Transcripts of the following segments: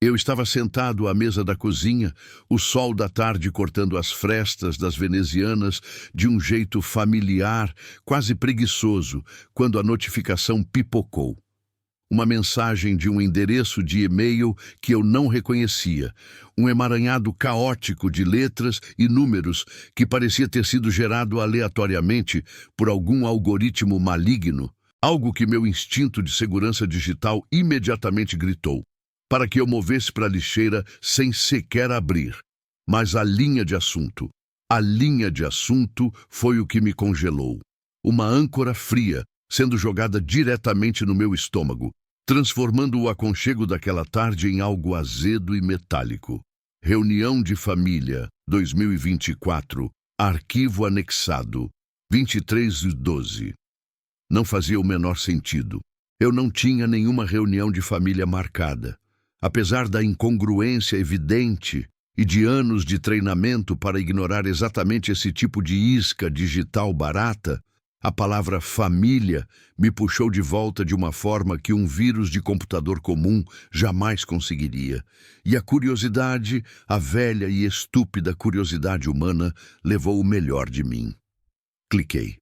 Eu estava sentado à mesa da cozinha, o sol da tarde cortando as frestas das venezianas de um jeito familiar, quase preguiçoso, quando a notificação pipocou. Uma mensagem de um endereço de e-mail que eu não reconhecia, um emaranhado caótico de letras e números que parecia ter sido gerado aleatoriamente por algum algoritmo maligno, algo que meu instinto de segurança digital imediatamente gritou, para que eu movesse para a lixeira sem sequer abrir. Mas a linha de assunto foi o que me congelou. Uma âncora fria, sendo jogada diretamente no meu estômago, transformando o aconchego daquela tarde em algo azedo e metálico. Reunião de família, 2024, arquivo anexado, 23/12. Não fazia o menor sentido. Eu não tinha nenhuma reunião de família marcada. Apesar da incongruência evidente e de anos de treinamento para ignorar exatamente esse tipo de isca digital barata, a palavra família me puxou de volta de uma forma que um vírus de computador comum jamais conseguiria. E a curiosidade, a velha e estúpida curiosidade humana, levou o melhor de mim. Cliquei.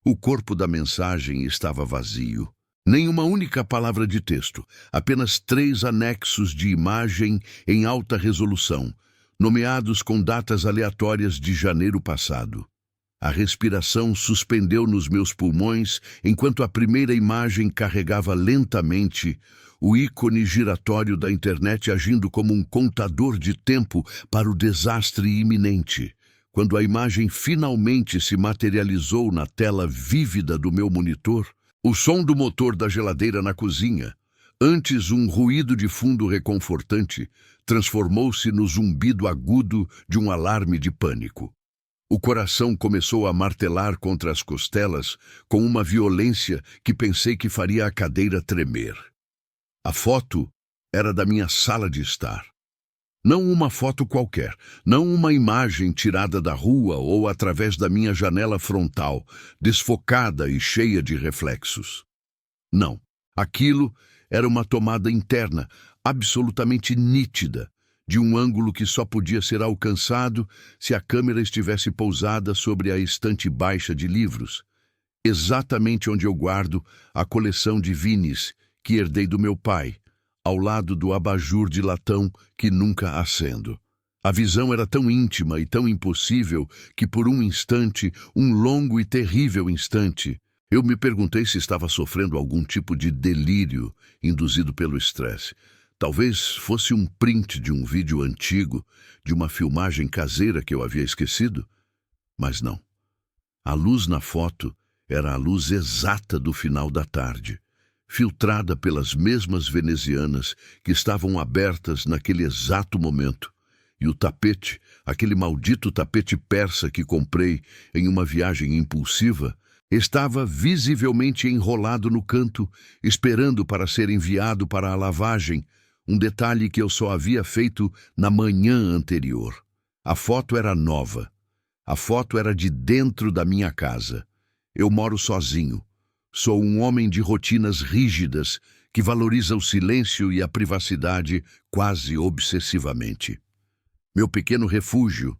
O corpo da mensagem estava vazio. Nenhuma única palavra de texto, apenas 3 anexos de imagem em alta resolução, nomeados com datas aleatórias de janeiro passado. A respiração suspendeu nos meus pulmões enquanto a primeira imagem carregava lentamente, o ícone giratório da internet agindo como um contador de tempo para o desastre iminente. Quando a imagem finalmente se materializou na tela vívida do meu monitor, o som do motor da geladeira na cozinha, antes um ruído de fundo reconfortante, transformou-se no zumbido agudo de um alarme de pânico. O coração começou a martelar contra as costelas com uma violência que pensei que faria a cadeira tremer. A foto era da minha sala de estar. Não uma foto qualquer, não uma imagem tirada da rua ou através da minha janela frontal, desfocada e cheia de reflexos. Não, aquilo era uma tomada interna, absolutamente nítida, de um ângulo que só podia ser alcançado se a câmera estivesse pousada sobre a estante baixa de livros, exatamente onde eu guardo a coleção de vinis que herdei do meu pai, ao lado do abajur de latão que nunca acendo. A visão era tão íntima e tão impossível que por um instante, um longo e terrível instante, eu me perguntei se estava sofrendo algum tipo de delírio induzido pelo estresse. Talvez fosse um print de um vídeo antigo, de uma filmagem caseira que eu havia esquecido. Mas não. A luz na foto era a luz exata do final da tarde, filtrada pelas mesmas venezianas que estavam abertas naquele exato momento. E o tapete, aquele maldito tapete persa que comprei em uma viagem impulsiva, estava visivelmente enrolado no canto, esperando para ser enviado para a lavagem, um detalhe que eu só havia feito na manhã anterior. A foto era nova. A foto era de dentro da minha casa. Eu moro sozinho. Sou um homem de rotinas rígidas que valoriza o silêncio e a privacidade quase obsessivamente. Meu pequeno refúgio,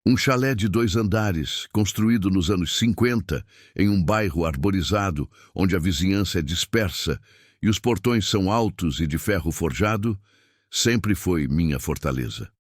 um chalé de 2 andares, construído nos anos 50, em um bairro arborizado, onde a vizinhança é dispersa e os portões são altos e de ferro forjado, sempre foi minha fortaleza.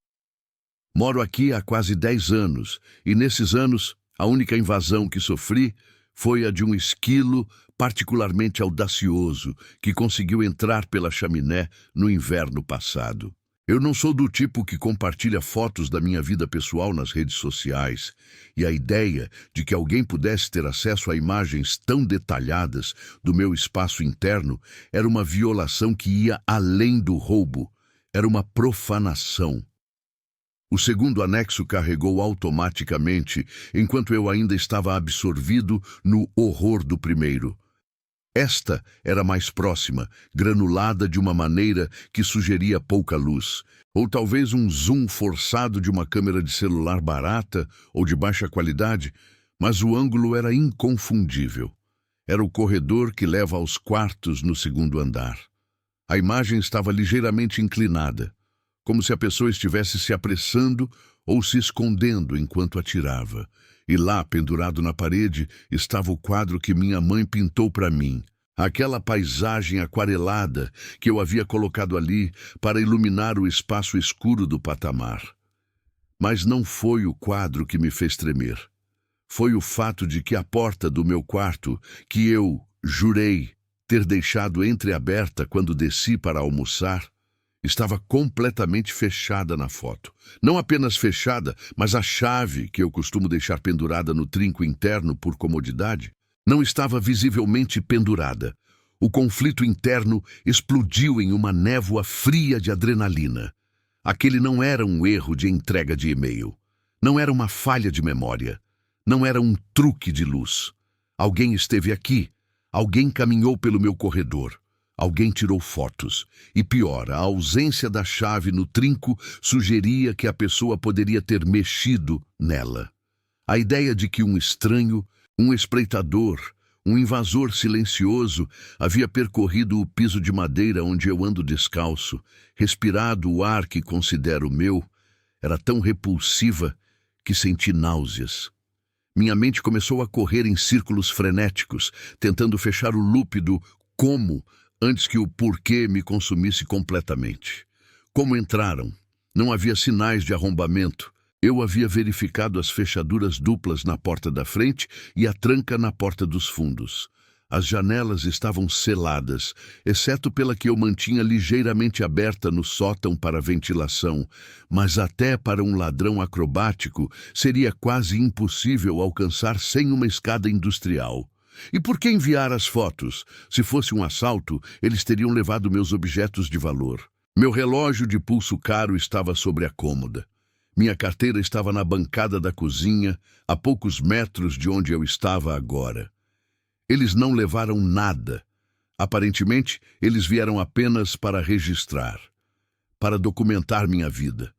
Moro aqui há quase 10 anos, e nesses anos, a única invasão que sofri foi a de um esquilo particularmente audacioso que conseguiu entrar pela chaminé no inverno passado. Eu não sou do tipo que compartilha fotos da minha vida pessoal nas redes sociais, e a ideia de que alguém pudesse ter acesso a imagens tão detalhadas do meu espaço interno era uma violação que ia além do roubo, era uma profanação. O segundo anexo carregou automaticamente, enquanto eu ainda estava absorvido no horror do primeiro. Esta era mais próxima, granulada de uma maneira que sugeria pouca luz, ou talvez um zoom forçado de uma câmera de celular barata ou de baixa qualidade, mas o ângulo era inconfundível. Era o corredor que leva aos quartos no segundo andar. A imagem estava ligeiramente inclinada, como se a pessoa estivesse se apressando ou se escondendo enquanto atirava. E lá, pendurado na parede, estava o quadro que minha mãe pintou para mim. Aquela paisagem aquarelada que eu havia colocado ali para iluminar o espaço escuro do patamar. Mas não foi o quadro que me fez tremer. Foi o fato de que a porta do meu quarto, que eu jurei ter deixado entreaberta quando desci para almoçar, estava completamente fechada na foto. Não apenas fechada, mas a chave, que eu costumo deixar pendurada no trinco interno por comodidade, não estava visivelmente pendurada. O conflito interno explodiu em uma névoa fria de adrenalina. Aquele não era um erro de entrega de e-mail. Não era uma falha de memória. Não era um truque de luz. Alguém esteve aqui. Alguém caminhou pelo meu corredor. Alguém tirou fotos. E pior, a ausência da chave no trinco sugeria que a pessoa poderia ter mexido nela. A ideia de que um estranho, um espreitador, um invasor silencioso havia percorrido o piso de madeira onde eu ando descalço, respirado o ar que considero meu, era tão repulsiva que senti náuseas. Minha mente começou a correr em círculos frenéticos, tentando fechar o loop do como antes que o porquê me consumisse completamente. Como entraram? Não havia sinais de arrombamento. Eu havia verificado as fechaduras duplas na porta da frente e a tranca na porta dos fundos. As janelas estavam seladas, exceto pela que eu mantinha ligeiramente aberta no sótão para ventilação, mas até para um ladrão acrobático seria quase impossível alcançar sem uma escada industrial. E por que enviar as fotos? Se fosse um assalto, eles teriam levado meus objetos de valor. Meu relógio de pulso caro estava sobre a cômoda. Minha carteira estava na bancada da cozinha, a poucos metros de onde eu estava agora. Eles não levaram nada. Aparentemente, eles vieram apenas para registrar, para documentar minha vida.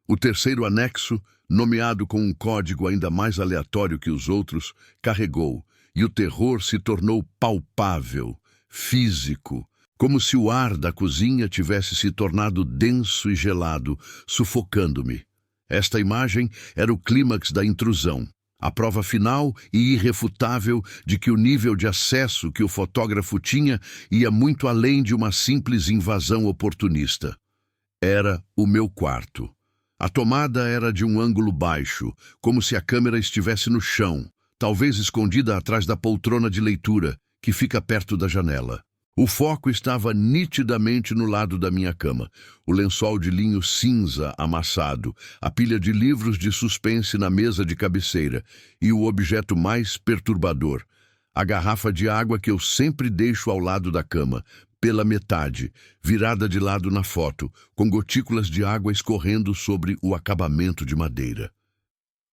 O terceiro anexo, nomeado com um código ainda mais aleatório que os outros, carregou, e o terror se tornou palpável, físico, como se o ar da cozinha tivesse se tornado denso e gelado, sufocando-me. Esta imagem era o clímax da intrusão, a prova final e irrefutável de que o nível de acesso que o fotógrafo tinha ia muito além de uma simples invasão oportunista. Era o meu quarto. A tomada era de um ângulo baixo, como se a câmera estivesse no chão, talvez escondida atrás da poltrona de leitura, que fica perto da janela. O foco estava nitidamente no lado da minha cama, o lençol de linho cinza amassado, a pilha de livros de suspense na mesa de cabeceira e o objeto mais perturbador, a garrafa de água que eu sempre deixo ao lado da cama, pela metade, virada de lado na foto, com gotículas de água escorrendo sobre o acabamento de madeira.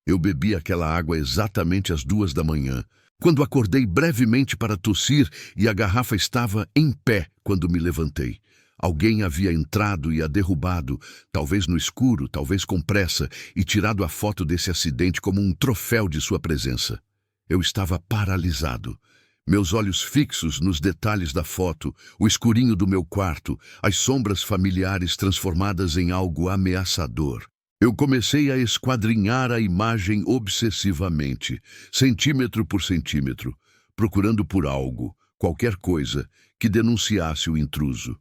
Eu bebi aquela água exatamente às 2 da manhã, quando acordei brevemente para tossir e a garrafa estava em pé quando me levantei. Alguém havia entrado e a derrubado, talvez no escuro, talvez com pressa, e tirado a foto desse acidente como um troféu de sua presença. Eu estava paralisado. Meus olhos fixos nos detalhes da foto, o escurinho do meu quarto, as sombras familiares transformadas em algo ameaçador. Eu comecei a esquadrinhar a imagem obsessivamente, centímetro por centímetro, procurando por algo, qualquer coisa, que denunciasse o intruso.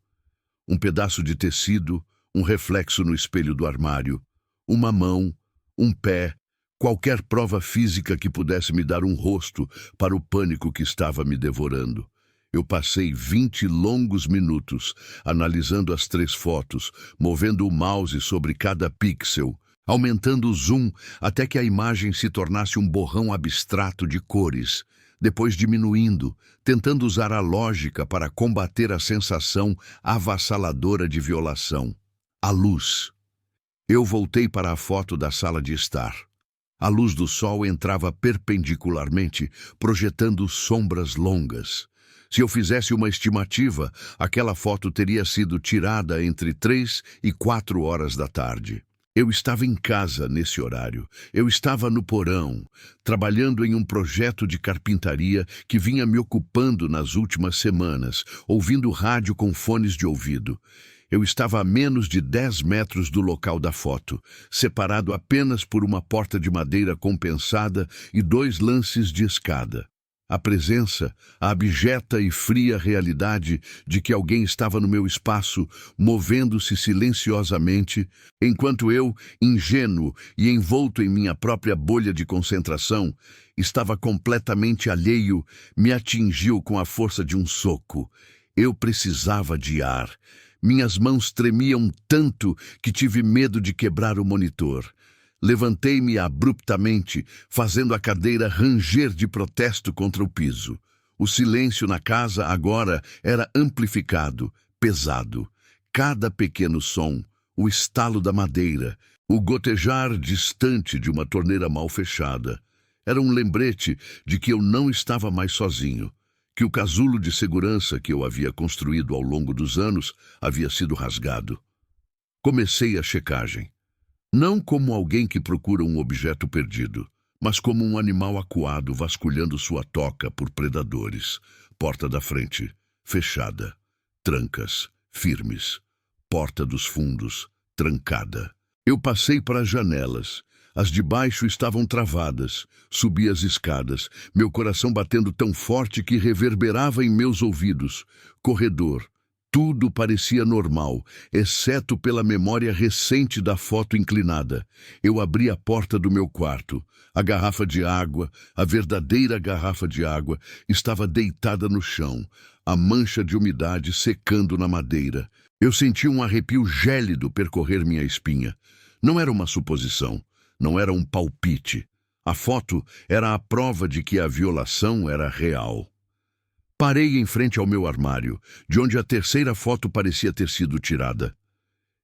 Um pedaço de tecido, um reflexo no espelho do armário, uma mão, um pé, qualquer prova física que pudesse me dar um rosto para o pânico que estava me devorando. Eu passei 20 longos minutos analisando as 3 fotos, movendo o mouse sobre cada pixel, aumentando o zoom até que a imagem se tornasse um borrão abstrato de cores, depois diminuindo, tentando usar a lógica para combater a sensação avassaladora de violação. A luz. Eu voltei para a foto da sala de estar. A luz do sol entrava perpendicularmente, projetando sombras longas. Se eu fizesse uma estimativa, aquela foto teria sido tirada entre 3 e 4 horas da tarde. Eu estava em casa nesse horário. Eu estava no porão, trabalhando em um projeto de carpintaria que vinha me ocupando nas últimas semanas, ouvindo rádio com fones de ouvido. Eu estava a menos de 10 metros do local da foto, separado apenas por uma porta de madeira compensada e 2 lances de escada. A presença, a abjeta e fria realidade de que alguém estava no meu espaço, movendo-se silenciosamente, enquanto eu, ingênuo e envolto em minha própria bolha de concentração, estava completamente alheio, me atingiu com a força de um soco. Eu precisava de ar. Minhas mãos tremiam tanto que tive medo de quebrar o monitor. Levantei-me abruptamente, fazendo a cadeira ranger de protesto contra o piso. O silêncio na casa agora era amplificado, pesado. Cada pequeno som, o estalo da madeira, o gotejar distante de uma torneira mal fechada, era um lembrete de que eu não estava mais sozinho, que o casulo de segurança que eu havia construído ao longo dos anos havia sido rasgado. Comecei a checagem. Não como alguém que procura um objeto perdido, mas como um animal acuado vasculhando sua toca por predadores. Porta da frente, fechada. Trancas, firmes. Porta dos fundos, trancada. Eu passei para as janelas. As de baixo estavam travadas. Subi as escadas, meu coração batendo tão forte que reverberava em meus ouvidos. Corredor. Tudo parecia normal, exceto pela memória recente da foto inclinada. Eu abri a porta do meu quarto. A garrafa de água, a verdadeira garrafa de água, estava deitada no chão, a mancha de umidade secando na madeira. Eu senti um arrepio gélido percorrer minha espinha. Não era uma suposição, não era um palpite. A foto era a prova de que a violação era real. Parei em frente ao meu armário, de onde a terceira foto parecia ter sido tirada.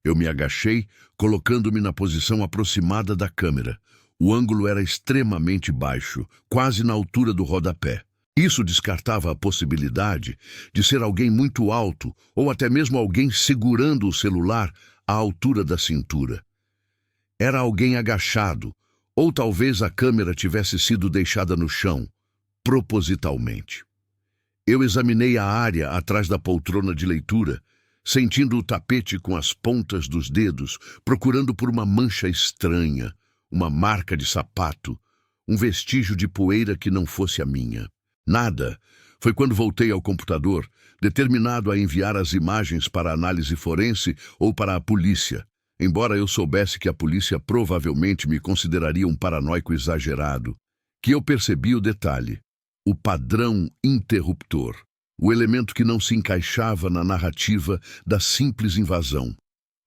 Eu me agachei, colocando-me na posição aproximada da câmera. O ângulo era extremamente baixo, quase na altura do rodapé. Isso descartava a possibilidade de ser alguém muito alto ou até mesmo alguém segurando o celular à altura da cintura. Era alguém agachado, ou talvez a câmera tivesse sido deixada no chão, propositalmente. Eu examinei a área atrás da poltrona de leitura, sentindo o tapete com as pontas dos dedos, procurando por uma mancha estranha, uma marca de sapato, um vestígio de poeira que não fosse a minha. Nada. Foi quando voltei ao computador, determinado a enviar as imagens para a análise forense ou para a polícia, embora eu soubesse que a polícia provavelmente me consideraria um paranoico exagerado, que eu percebi o detalhe. O padrão interruptor, o elemento que não se encaixava na narrativa da simples invasão.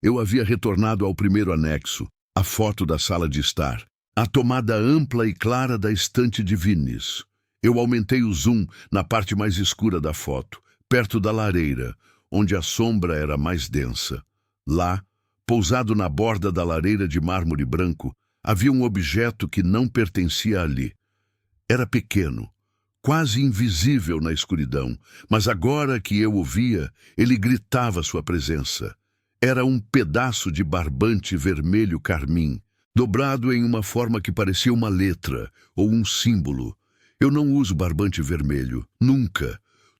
Eu havia retornado ao primeiro anexo, a foto da sala de estar, a tomada ampla e clara da estante de Vinis. Eu aumentei o zoom na parte mais escura da foto, perto da lareira, onde a sombra era mais densa. Lá, pousado na borda da lareira de mármore branco, havia um objeto que não pertencia ali. Era pequeno, quase invisível na escuridão, mas agora que eu o via, ele gritava sua presença. Era um pedaço de barbante vermelho carmim, dobrado em uma forma que parecia uma letra ou um símbolo. Eu não uso barbante vermelho, nunca.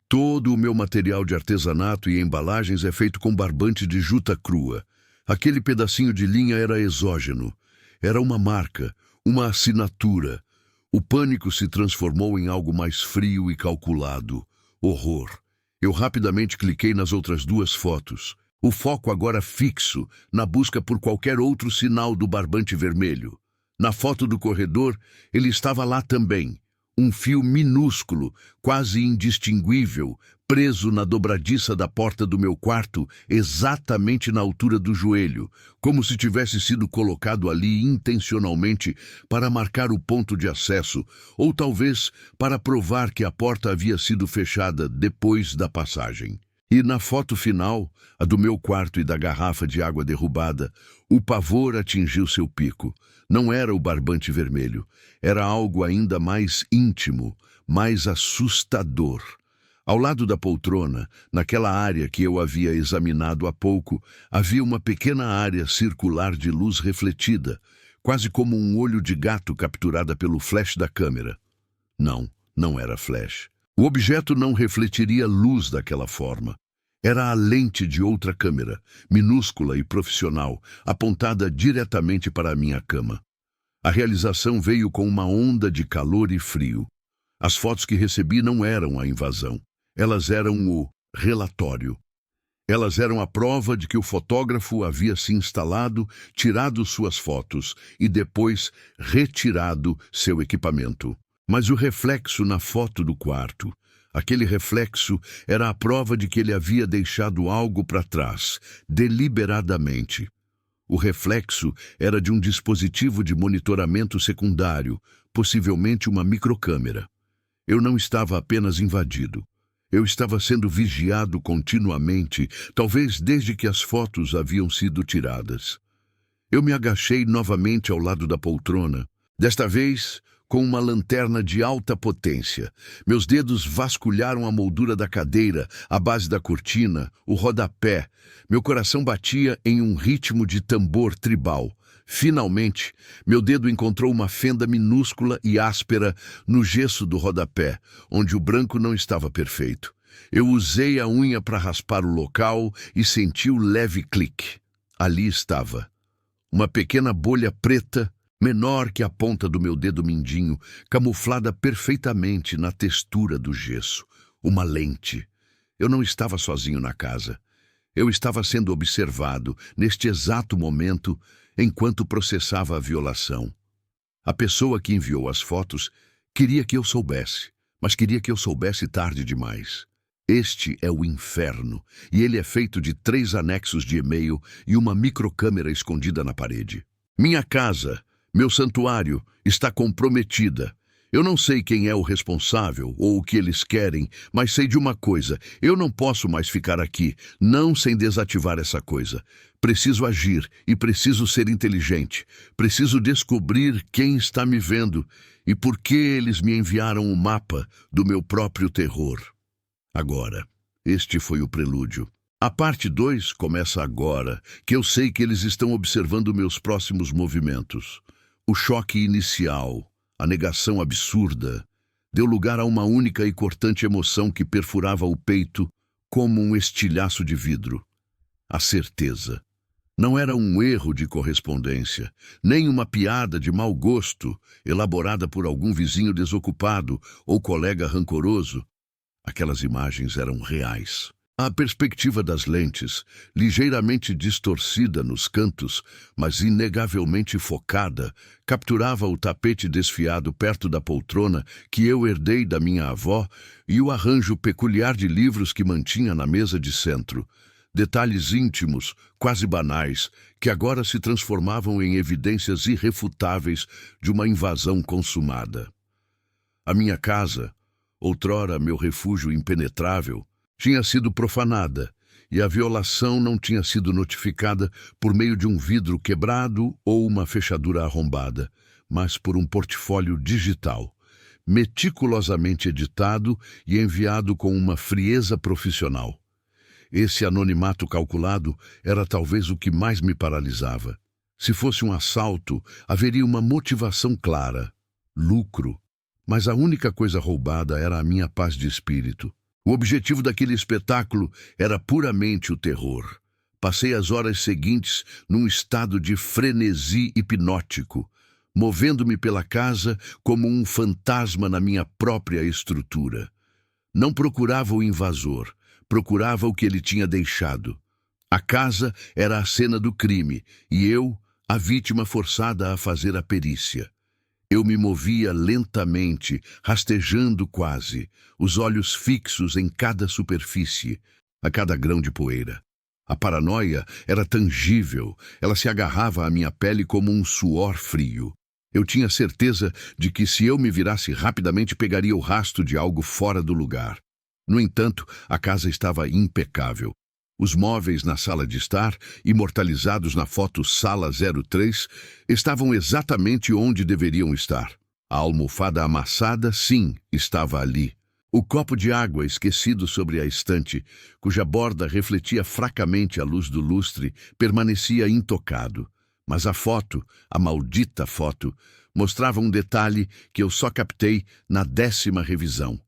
Todo o meu material de artesanato e embalagens é feito com barbante de juta crua. Aquele pedacinho de linha era exógeno. Era uma marca, uma assinatura. O pânico se transformou em algo mais frio e calculado. Horror. Eu rapidamente cliquei nas outras 2 fotos. O foco agora fixo, na busca por qualquer outro sinal do barbante vermelho. Na foto do corredor, ele estava lá também. Um fio minúsculo, quase indistinguível, preso na dobradiça da porta do meu quarto, exatamente na altura do joelho, como se tivesse sido colocado ali intencionalmente para marcar o ponto de acesso, ou talvez para provar que a porta havia sido fechada depois da passagem. E na foto final, a do meu quarto e da garrafa de água derrubada, o pavor atingiu seu pico. Não era o barbante vermelho, era algo ainda mais íntimo, mais assustador. Ao lado da poltrona, naquela área que eu havia examinado há pouco, havia uma pequena área circular de luz refletida, quase como um olho de gato capturada pelo flash da câmera. Não, não era flash. O objeto não refletiria luz daquela forma. Era a lente de outra câmera, minúscula e profissional, apontada diretamente para a minha cama. A realização veio com uma onda de calor e frio. As fotos que recebi não eram a invasão. Elas eram o relatório. Elas eram a prova de que o fotógrafo havia se instalado, tirado suas fotos e depois retirado seu equipamento. Mas o reflexo na foto do quarto, aquele reflexo era a prova de que ele havia deixado algo para trás, deliberadamente. O reflexo era de um dispositivo de monitoramento secundário, possivelmente uma microcâmera. Eu não estava apenas invadido. Eu estava sendo vigiado continuamente, talvez desde que as fotos haviam sido tiradas. Eu me agachei novamente ao lado da poltrona, desta vez com uma lanterna de alta potência. Meus dedos vasculharam a moldura da cadeira, a base da cortina, o rodapé. Meu coração batia em um ritmo de tambor tribal. Finalmente, meu dedo encontrou uma fenda minúscula e áspera no gesso do rodapé, onde o branco não estava perfeito. Eu usei a unha para raspar o local e senti o leve clique. Ali estava. Uma pequena bolha preta, menor que a ponta do meu dedo mindinho, camuflada perfeitamente na textura do gesso. Uma lente. Eu não estava sozinho na casa. Eu estava sendo observado, neste exato momento, enquanto processava a violação. A pessoa que enviou as fotos queria que eu soubesse, mas queria que eu soubesse tarde demais. Este é o inferno, e ele é feito de 3 anexos de e-mail e uma microcâmera escondida na parede. Minha casa, meu santuário, está comprometida. Eu não sei quem é o responsável ou o que eles querem, mas sei de uma coisa: eu não posso mais ficar aqui, não sem desativar essa coisa. Preciso agir e preciso ser inteligente. Preciso descobrir quem está me vendo e por que eles me enviaram o mapa do meu próprio terror. Agora, este foi o prelúdio. A parte 2 começa agora, que eu sei que eles estão observando meus próximos movimentos. O choque inicial, a negação absurda, deu lugar a uma única e cortante emoção que perfurava o peito como um estilhaço de vidro. A certeza. Não era um erro de correspondência, nem uma piada de mau gosto, elaborada por algum vizinho desocupado ou colega rancoroso. Aquelas imagens eram reais. A perspectiva das lentes, ligeiramente distorcida nos cantos, mas inegavelmente focada, capturava o tapete desfiado perto da poltrona que eu herdei da minha avó e o arranjo peculiar de livros que mantinha na mesa de centro. Detalhes íntimos, quase banais, que agora se transformavam em evidências irrefutáveis de uma invasão consumada. A minha casa, outrora meu refúgio impenetrável, tinha sido profanada, e a violação não tinha sido notificada por meio de um vidro quebrado ou uma fechadura arrombada, mas por um portfólio digital, meticulosamente editado e enviado com uma frieza profissional. Esse anonimato calculado era talvez o que mais me paralisava. Se fosse um assalto, haveria uma motivação clara: lucro. Mas a única coisa roubada era a minha paz de espírito. O objetivo daquele espetáculo era puramente o terror. Passei as horas seguintes num estado de frenesi hipnótico, movendo-me pela casa como um fantasma na minha própria estrutura. Não procurava o invasor, procurava o que ele tinha deixado. A casa era a cena do crime e eu, a vítima forçada a fazer a perícia. Eu me movia lentamente, rastejando quase, os olhos fixos em cada superfície, a cada grão de poeira. A paranoia era tangível, ela se agarrava à minha pele como um suor frio. Eu tinha certeza de que se eu me virasse rapidamente pegaria o rastro de algo fora do lugar. No entanto, a casa estava impecável. Os móveis na sala de estar, imortalizados na foto Sala 03, estavam exatamente onde deveriam estar. A almofada amassada, sim, estava ali. O copo de água esquecido sobre a estante, cuja borda refletia fracamente a luz do lustre, permanecia intocado. Mas a foto, a maldita foto, mostrava um detalhe que eu só captei na 10ª revisão.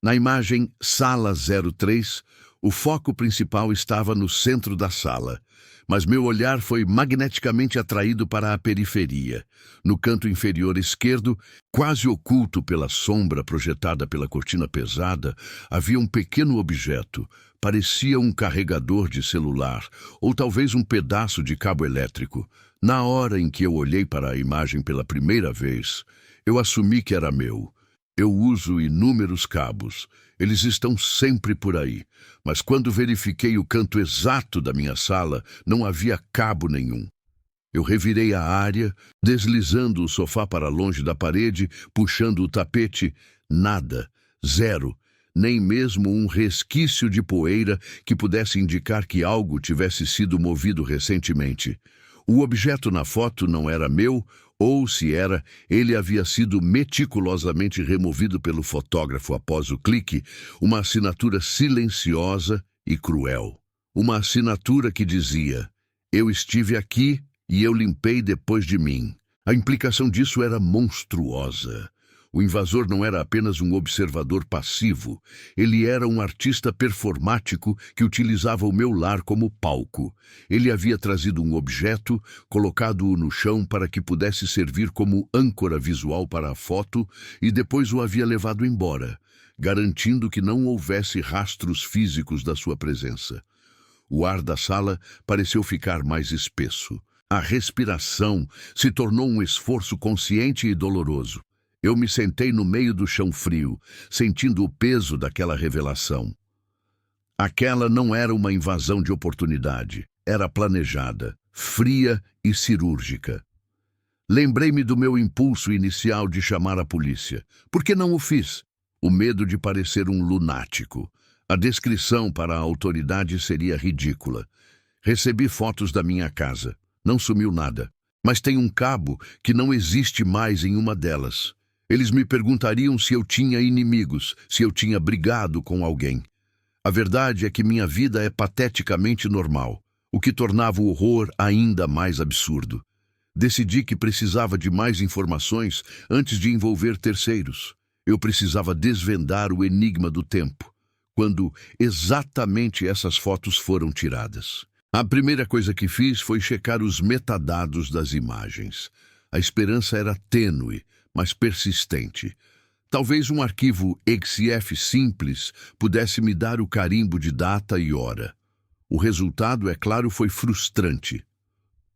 Na imagem Sala 03, O foco principal estava no centro da sala, mas meu olhar foi magneticamente atraído para a periferia. No canto inferior esquerdo, quase oculto pela sombra projetada pela cortina pesada, havia um pequeno objeto. Parecia um carregador de celular, ou talvez um pedaço de cabo elétrico. Na hora em que eu olhei para a imagem pela primeira vez, eu assumi que era meu. Eu uso inúmeros cabos. Eles estão sempre por aí. Mas quando verifiquei o canto exato da minha sala, não havia cabo nenhum. Eu revirei a área, deslizando o sofá para longe da parede, puxando o tapete. Nada. Zero. Nem mesmo um resquício de poeira que pudesse indicar que algo tivesse sido movido recentemente. O objeto na foto não era meu, ou, se era, ele havia sido meticulosamente removido pelo fotógrafo após o clique, uma assinatura silenciosa e cruel. Uma assinatura que dizia: "Eu estive aqui e eu limpei depois de mim." A implicação disso era monstruosa. O invasor não era apenas um observador passivo, ele era um artista performático que utilizava o meu lar como palco. Ele havia trazido um objeto, colocado-o no chão para que pudesse servir como âncora visual para a foto e depois o havia levado embora, garantindo que não houvesse rastros físicos da sua presença. O ar da sala pareceu ficar mais espesso. A respiração se tornou um esforço consciente e doloroso. Eu me sentei no meio do chão frio, sentindo o peso daquela revelação. Aquela não era uma invasão de oportunidade, era planejada, fria e cirúrgica. Lembrei-me do meu impulso inicial de chamar a polícia. Por que não o fiz? O medo de parecer um lunático. A descrição para a autoridade seria ridícula. Recebi fotos da minha casa. Não sumiu nada. Mas tem um cabo que não existe mais em uma delas. Eles me perguntariam se eu tinha inimigos, se eu tinha brigado com alguém. A verdade é que minha vida é pateticamente normal, o que tornava o horror ainda mais absurdo. Decidi que precisava de mais informações antes de envolver terceiros. Eu precisava desvendar o enigma do tempo, quando exatamente essas fotos foram tiradas. A primeira coisa que fiz foi checar os metadados das imagens. A esperança era tênue, mas persistente. Talvez um arquivo EXIF simples pudesse me dar o carimbo de data e hora. O resultado, é claro, foi frustrante.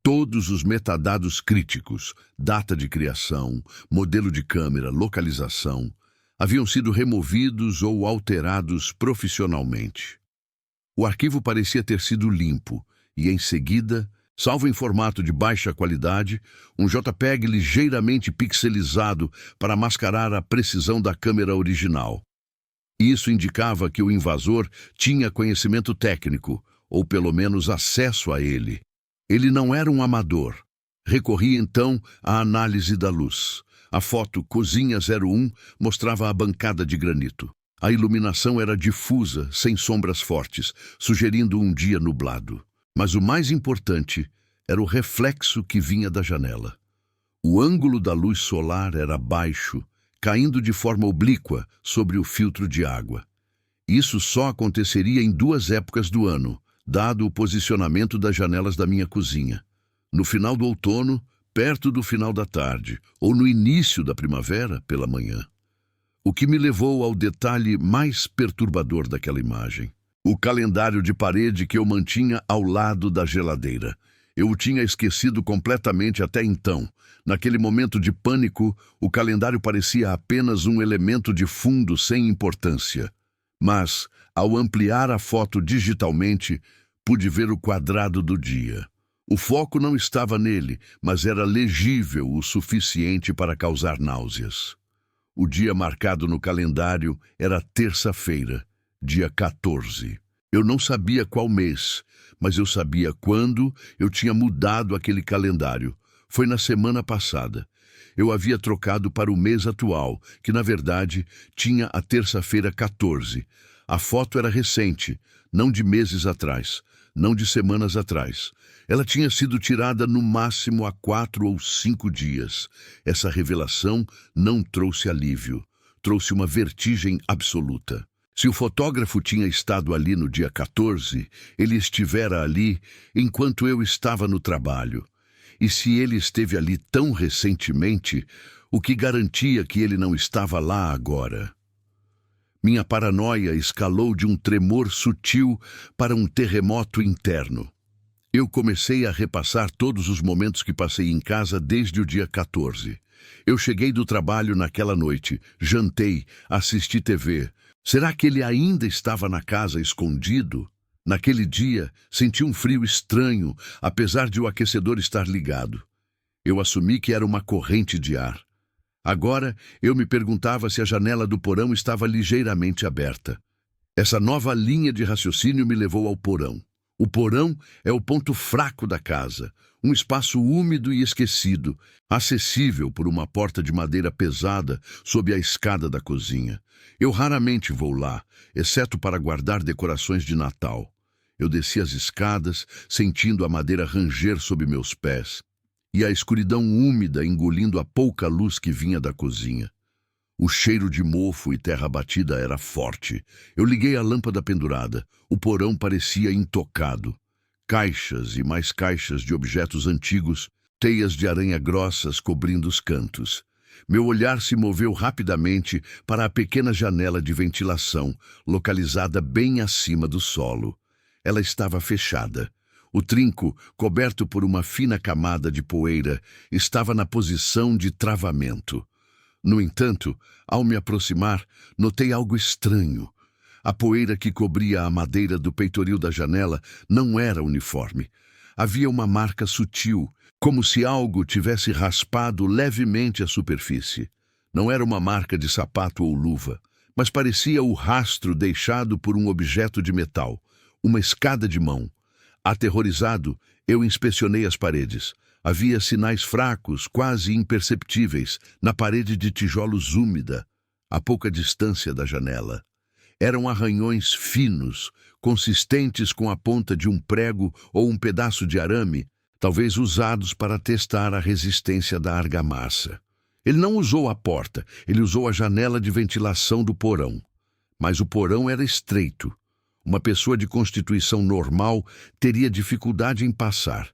Todos os metadados críticos, data de criação, modelo de câmera, localização, haviam sido removidos ou alterados profissionalmente. O arquivo parecia ter sido limpo e, em seguida, salvo em formato de baixa qualidade, um JPEG ligeiramente pixelizado para mascarar a precisão da câmera original. Isso indicava que o invasor tinha conhecimento técnico, ou pelo menos acesso a ele. Ele não era um amador. Recorri então à análise da luz. A foto Cozinha 01 mostrava a bancada de granito. A iluminação era difusa, sem sombras fortes, sugerindo um dia nublado. Mas o mais importante era o reflexo que vinha da janela. O ângulo da luz solar era baixo, caindo de forma oblíqua sobre o filtro de água. Isso só aconteceria em 2 épocas do ano, dado o posicionamento das janelas da minha cozinha. No final do outono, perto do final da tarde, ou no início da primavera, pela manhã. O que me levou ao detalhe mais perturbador daquela imagem. O calendário de parede que eu mantinha ao lado da geladeira. Eu o tinha esquecido completamente até então. Naquele momento de pânico, o calendário parecia apenas um elemento de fundo sem importância. Mas, ao ampliar a foto digitalmente, pude ver o quadrado do dia. O foco não estava nele, mas era legível o suficiente para causar náuseas. O dia marcado no calendário era terça-feira, dia 14. Eu não sabia qual mês, mas eu sabia quando eu tinha mudado aquele calendário. Foi na semana passada. Eu havia trocado para o mês atual, que na verdade tinha a terça-feira 14. A foto era recente, não de meses atrás, não de semanas atrás. Ela tinha sido tirada no máximo há 4 ou 5 dias. Essa revelação não trouxe alívio, trouxe uma vertigem absoluta. Se o fotógrafo tinha estado ali no dia 14, ele estivera ali enquanto eu estava no trabalho. E se ele esteve ali tão recentemente, o que garantia que ele não estava lá agora? Minha paranoia escalou de um tremor sutil para um terremoto interno. Eu comecei a repassar todos os momentos que passei em casa desde o dia 14. Eu cheguei do trabalho naquela noite, jantei, assisti TV. Será que ele ainda estava na casa escondido? Naquele dia, senti um frio estranho, apesar de o aquecedor estar ligado. Eu assumi que era uma corrente de ar. Agora, eu me perguntava se a janela do porão estava ligeiramente aberta. Essa nova linha de raciocínio me levou ao porão. O porão é o ponto fraco da casa, um espaço úmido e esquecido, acessível por uma porta de madeira pesada sob a escada da cozinha. Eu raramente vou lá, exceto para guardar decorações de Natal. Eu desci as escadas, sentindo a madeira ranger sob meus pés, e a escuridão úmida engolindo a pouca luz que vinha da cozinha. O cheiro de mofo e terra batida era forte. Eu liguei a lâmpada pendurada. O porão parecia intocado. Caixas e mais caixas de objetos antigos, teias de aranha grossas cobrindo os cantos. Meu olhar se moveu rapidamente para a pequena janela de ventilação, localizada bem acima do solo. Ela estava fechada. O trinco, coberto por uma fina camada de poeira, estava na posição de travamento. No entanto, ao me aproximar, notei algo estranho. A poeira que cobria a madeira do peitoril da janela não era uniforme. Havia uma marca sutil, como se algo tivesse raspado levemente a superfície. Não era uma marca de sapato ou luva, mas parecia o rastro deixado por um objeto de metal, uma escada de mão. Aterrorizado, eu inspecionei as paredes. Havia sinais fracos, quase imperceptíveis, na parede de tijolos úmida, a pouca distância da janela. Eram arranhões finos, consistentes com a ponta de um prego ou um pedaço de arame, talvez usados para testar a resistência da argamassa. Ele não usou a porta, ele usou a janela de ventilação do porão. Mas o porão era estreito. Uma pessoa de constituição normal teria dificuldade em passar.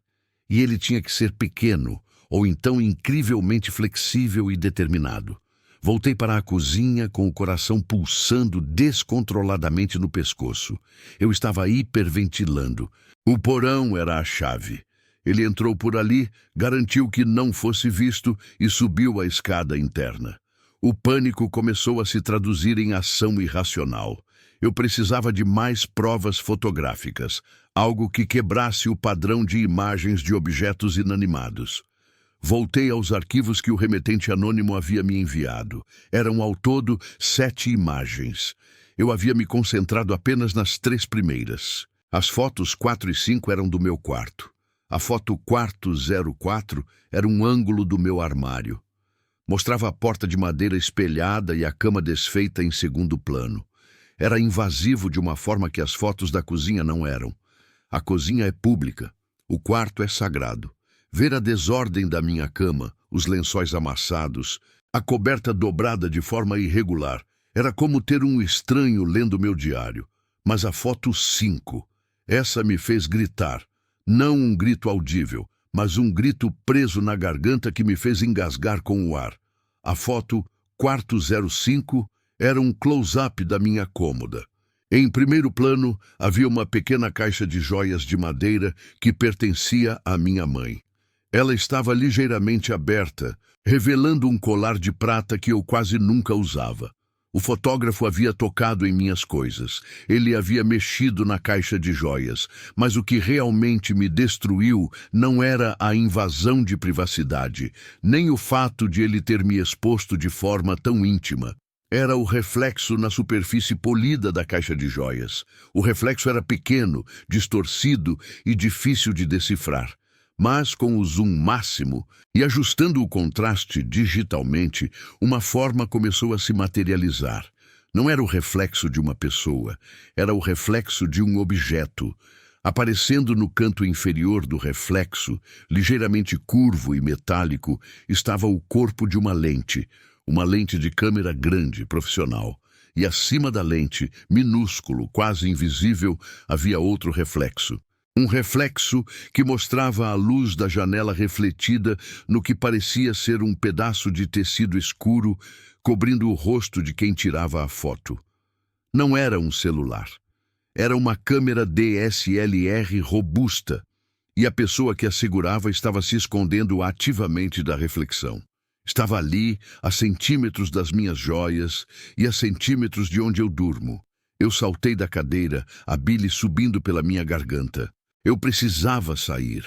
E ele tinha que ser pequeno, ou então incrivelmente flexível e determinado. Voltei para a cozinha com o coração pulsando descontroladamente no pescoço. Eu estava hiperventilando. O porão era a chave. Ele entrou por ali, garantiu que não fosse visto e subiu a escada interna. O pânico começou a se traduzir em ação irracional. Eu precisava de mais provas fotográficas, algo que quebrasse o padrão de imagens de objetos inanimados. Voltei aos arquivos que o remetente anônimo havia me enviado. Eram ao todo 7 imagens. Eu havia me concentrado apenas nas 3 primeiras. As fotos 4 e 5 eram do meu quarto. A foto quarto 04 era um ângulo do meu armário. Mostrava a porta de madeira espelhada e a cama desfeita em segundo plano. Era invasivo de uma forma que as fotos da cozinha não eram. A cozinha é pública. O quarto é sagrado. Ver a desordem da minha cama, os lençóis amassados, a coberta dobrada de forma irregular, era como ter um estranho lendo meu diário. Mas a foto 5, essa me fez gritar. Não um grito audível, mas um grito preso na garganta que me fez engasgar com o ar. A foto quarto 05 era um close-up da minha cômoda. Em primeiro plano, havia uma pequena caixa de joias de madeira que pertencia à minha mãe. Ela estava ligeiramente aberta, revelando um colar de prata que eu quase nunca usava. O fotógrafo havia tocado em minhas coisas. Ele havia mexido na caixa de joias. Mas o que realmente me destruiu não era a invasão de privacidade, nem o fato de ele ter me exposto de forma tão íntima. Era o reflexo na superfície polida da caixa de joias. O reflexo era pequeno, distorcido e difícil de decifrar. Mas com o zoom máximo e ajustando o contraste digitalmente, uma forma começou a se materializar. Não era o reflexo de uma pessoa, era o reflexo de um objeto. Aparecendo no canto inferior do reflexo, ligeiramente curvo e metálico, estava o corpo de uma lente de câmera grande, profissional. e acima da lente, minúsculo, quase invisível, havia outro reflexo. Um reflexo que mostrava a luz da janela refletida no que parecia ser um pedaço de tecido escuro cobrindo o rosto de quem tirava a foto. Não era um celular. Era uma câmera DSLR robusta, e a pessoa que a segurava estava se escondendo ativamente da reflexão. Estava ali, a centímetros das minhas joias e a centímetros de onde eu durmo. Eu saltei da cadeira, a bile subindo pela minha garganta. Eu precisava sair.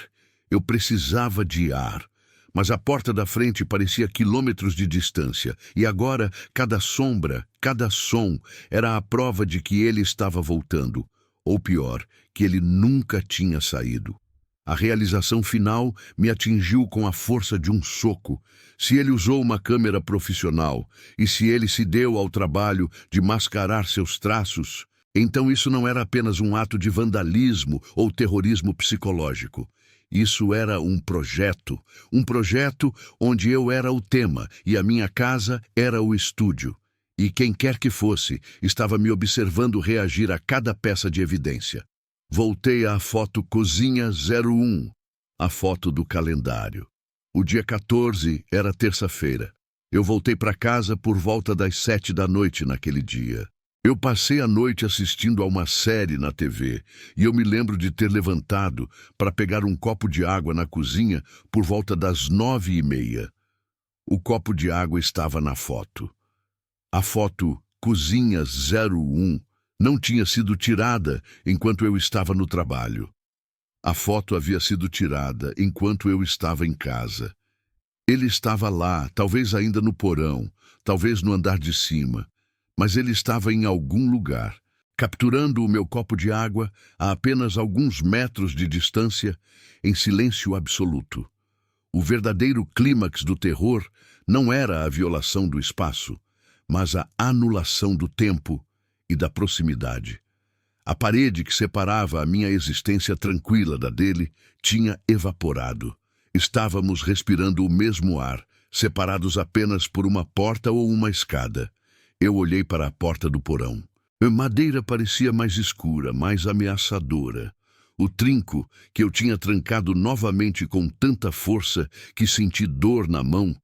Eu precisava de ar. Mas a porta da frente parecia quilômetros de distância, e agora cada sombra, cada som, era a prova de que ele estava voltando, ou pior, que ele nunca tinha saído. A realização final me atingiu com a força de um soco. Se ele usou uma câmera profissional, e se ele se deu ao trabalho de mascarar seus traços, então isso não era apenas um ato de vandalismo ou terrorismo psicológico. Isso era um projeto onde eu era o tema e a minha casa era o estúdio. E quem quer que fosse, estava me observando reagir a cada peça de evidência. Voltei à foto Cozinha 01, a foto do calendário. O dia 14 era terça-feira. Eu voltei para casa por volta das 7 da noite naquele dia. Eu passei a noite assistindo a uma série na TV e eu me lembro de ter levantado para pegar um copo de água na cozinha por volta das 9h30. O copo de água estava na foto. A foto Cozinha 01 não tinha sido tirada enquanto eu estava no trabalho. A foto havia sido tirada enquanto eu estava em casa. Ele estava lá, talvez ainda no porão, talvez no andar de cima. Mas ele estava em algum lugar, capturando o meu copo de água a apenas alguns metros de distância, em silêncio absoluto. O verdadeiro clímax do terror não era a violação do espaço, mas a anulação do tempo e da proximidade. A parede que separava a minha existência tranquila da dele tinha evaporado. Estávamos respirando o mesmo ar, separados apenas por uma porta ou uma escada. Eu olhei para a porta do porão. A madeira parecia mais escura, mais ameaçadora. O trinco, que eu tinha trancado novamente com tanta força que senti dor na mão,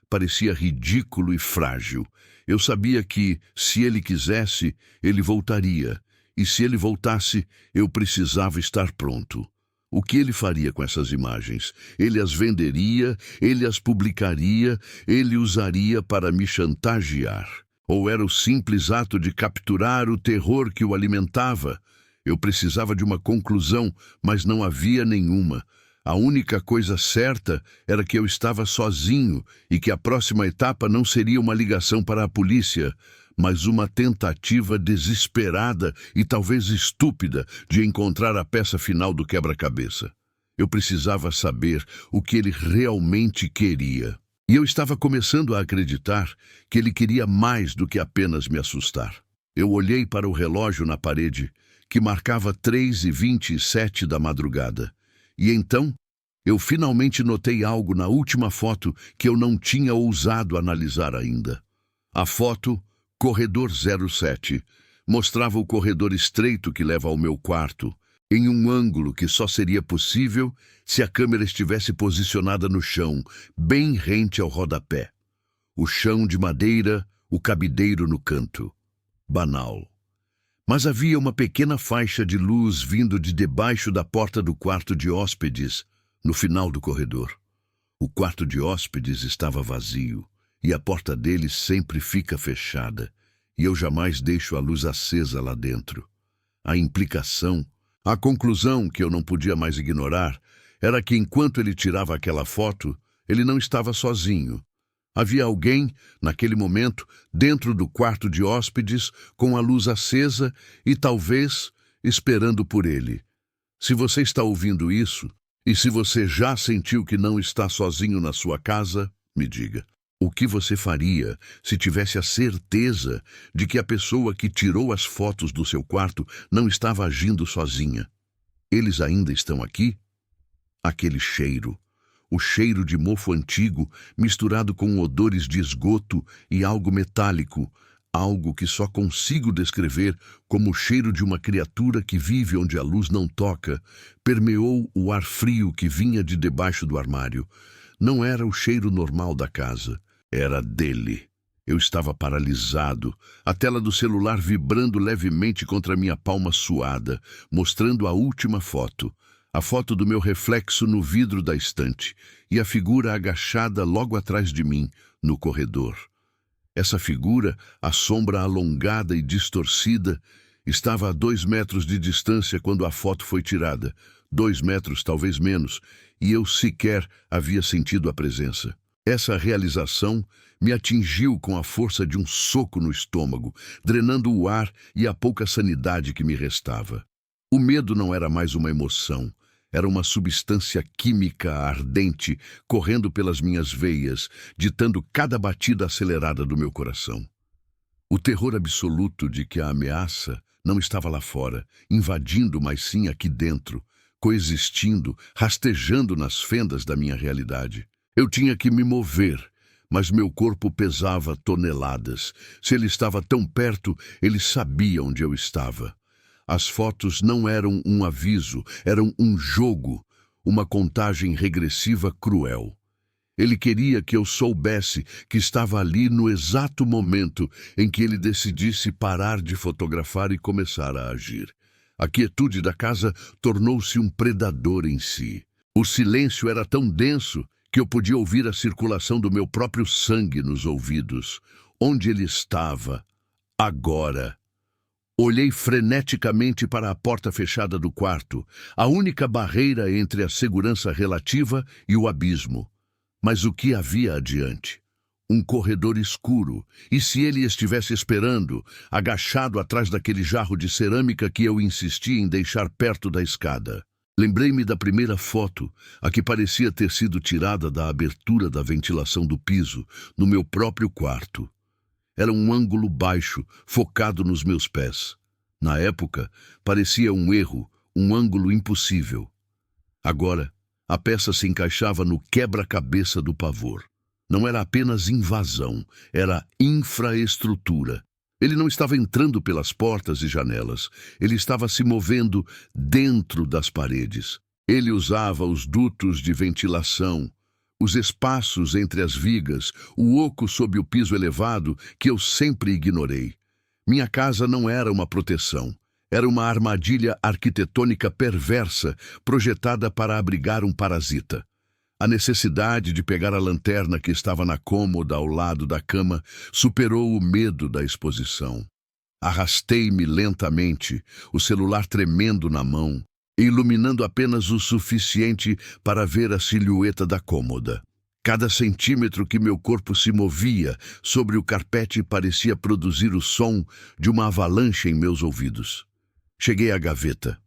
parecia ridículo e frágil. Eu sabia que, se ele quisesse, ele voltaria. E se ele voltasse, eu precisava estar pronto. O que ele faria com essas imagens? Ele as venderia, ele as publicaria, ele usaria para me chantagear. Ou era o simples ato de capturar o terror que o alimentava? Eu precisava de uma conclusão, mas não havia nenhuma. A única coisa certa era que eu estava sozinho e que a próxima etapa não seria uma ligação para a polícia, mas uma tentativa desesperada e talvez estúpida de encontrar a peça final do quebra-cabeça. Eu precisava saber o que ele realmente queria. E eu estava começando a acreditar que ele queria mais do que apenas me assustar. Eu olhei para o relógio na parede, que marcava 3h27 da madrugada. E então, eu finalmente notei algo na última foto que eu não tinha ousado analisar ainda. A foto, Corredor 07, mostrava o corredor estreito que leva ao meu quarto, em um ângulo que só seria possível se a câmera estivesse posicionada no chão, bem rente ao rodapé. O chão de madeira, o cabideiro no canto. Banal. Mas havia uma pequena faixa de luz vindo de debaixo da porta do quarto de hóspedes, no final do corredor. O quarto de hóspedes estava vazio, e a porta dele sempre fica fechada, e eu jamais deixo a luz acesa lá dentro. A implicação, a conclusão que eu não podia mais ignorar, era que enquanto ele tirava aquela foto, ele não estava sozinho. Havia alguém, naquele momento, dentro do quarto de hóspedes, com a luz acesa e talvez esperando por ele. Se você está ouvindo isso, e se você já sentiu que não está sozinho na sua casa, me diga. O que você faria se tivesse a certeza de que a pessoa que tirou as fotos do seu quarto não estava agindo sozinha? Eles ainda estão aqui? Aquele cheiro, o cheiro de mofo antigo misturado com odores de esgoto e algo metálico, Algo que só consigo descrever como o cheiro de uma criatura que vive onde a luz não toca, permeou o ar frio que vinha de debaixo do armário. Não era o cheiro normal da casa, era dele. Eu estava paralisado, a tela do celular vibrando levemente contra minha palma suada, mostrando a última foto. A foto do meu reflexo no vidro da estante e a figura agachada logo atrás de mim, no corredor. Essa figura, a sombra alongada e distorcida, estava a 2 metros de distância quando a foto foi tirada. 2 metros, talvez menos, e eu sequer havia sentido a presença. Essa realização me atingiu com a força de um soco no estômago, drenando o ar e a pouca sanidade que me restava. O medo não era mais uma emoção. Era uma substância química ardente correndo pelas minhas veias, ditando cada batida acelerada do meu coração. O terror absoluto de que a ameaça não estava lá fora, invadindo, mas sim aqui dentro, coexistindo, rastejando nas fendas da minha realidade. Eu tinha que me mover, mas meu corpo pesava toneladas. Se ele estava tão perto, ele sabia onde eu estava. As fotos não eram um aviso, eram um jogo, uma contagem regressiva cruel. Ele queria que eu soubesse que estava ali no exato momento em que ele decidisse parar de fotografar e começar a agir. A quietude da casa tornou-se um predador em si. O silêncio era tão denso que eu podia ouvir a circulação do meu próprio sangue nos ouvidos. Onde ele estava, agora? Olhei freneticamente para a porta fechada do quarto, a única barreira entre a segurança relativa e o abismo. Mas o que havia adiante? Um corredor escuro, e se ele estivesse esperando, agachado atrás daquele jarro de cerâmica que eu insisti em deixar perto da escada? Lembrei-me da primeira foto, a que parecia ter sido tirada da abertura da ventilação do piso, no meu próprio quarto. Era um ângulo baixo, focado nos meus pés. Na época, parecia um erro, um ângulo impossível. Agora, a peça se encaixava no quebra-cabeça do pavor. Não era apenas invasão, era infraestrutura. Ele não estava entrando pelas portas e janelas, ele estava se movendo dentro das paredes. Ele usava os dutos de ventilação, os espaços entre as vigas, o oco sob o piso elevado que eu sempre ignorei. Minha casa não era uma proteção, era uma armadilha arquitetônica perversa projetada para abrigar um parasita. A necessidade de pegar a lanterna que estava na cômoda ao lado da cama superou o medo da exposição. Arrastei-me lentamente, o celular tremendo na mão, iluminando apenas o suficiente para ver a silhueta da cômoda. Cada centímetro que meu corpo se movia sobre o carpete parecia produzir o som de uma avalanche em meus ouvidos. Cheguei à gaveta.